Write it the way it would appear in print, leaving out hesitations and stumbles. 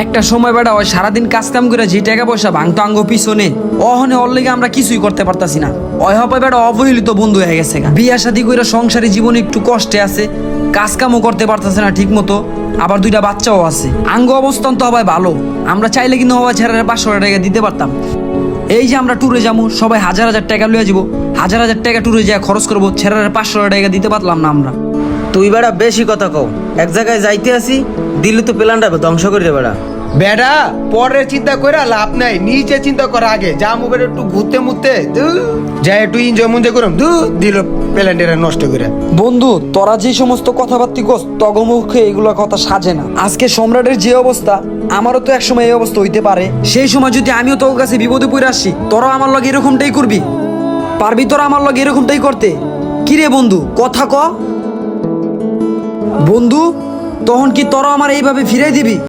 একটা সময় বেড়া ওই সারাদিন কাজ কাম করে যে টাকা পয়সা ভাঙতো আঙ্গ পিছনে অহনে ওর লেগে আমরা কিছুই করতে পারতাছি না। ওই হবে বেড়া অবহেলিত বন্ধু হয়ে গেছে গা। বিয়া শাদী করে সংসারী জীবনে একটু কষ্টে আছে, কাজ কামও করতে পারতেছে না ঠিক মতো, আবার দুইটা বাচ্চাও আছে। আঙ্গ অবস্থান তো হবাই ভালো, আমরা চাইলে কিন্তু হবাই ছেড়ে 500 টাকা দিতে পারতাম। এই যে আমরা ট্যুরে যাবো, সবাই হাজার হাজার টাকা লইয়া যাবো, হাজার হাজার টাকা ট্যুরে যা খরচ করবো, ছেড়ে 500 টাকা দিতে পারলাম না আমরা। তুই বেড়া বেশি কথা কও, এক জায়গায় যাইতে আসি দিল্লি তো প্ল্যানটা ধ্বংস করে বেড়া। বেড়া পরে চিন্তা করে লাভ নাই, নিজে চিন্তা করে আগে যা মুখে একটু ঘুরতে মুতে যাই একটু এনজয় মঞ্জয় করুম দিল প্ল্যান্ডেরা নষ্ট করে। বন্ধু তোরা যে সমস্ত কথাবার্তি কস তগমুখে এগুলো কথা সাজে না। আজকে সম্রাটের যে অবস্থা, আমারও তো একসময় এই অবস্থা হইতে পারে। সেই সময় যদি আমিও তোর কাছে বিপদে পড়ে আসি, তোরা আমার লগে এরকমটাই করবি? পারবি তোরা আমার লগে এরকমটাই করতে? কিরে বন্ধু কথা ক বন্ধু, তখন কি তোরা আমার এইভাবে ফিরাই দিবি?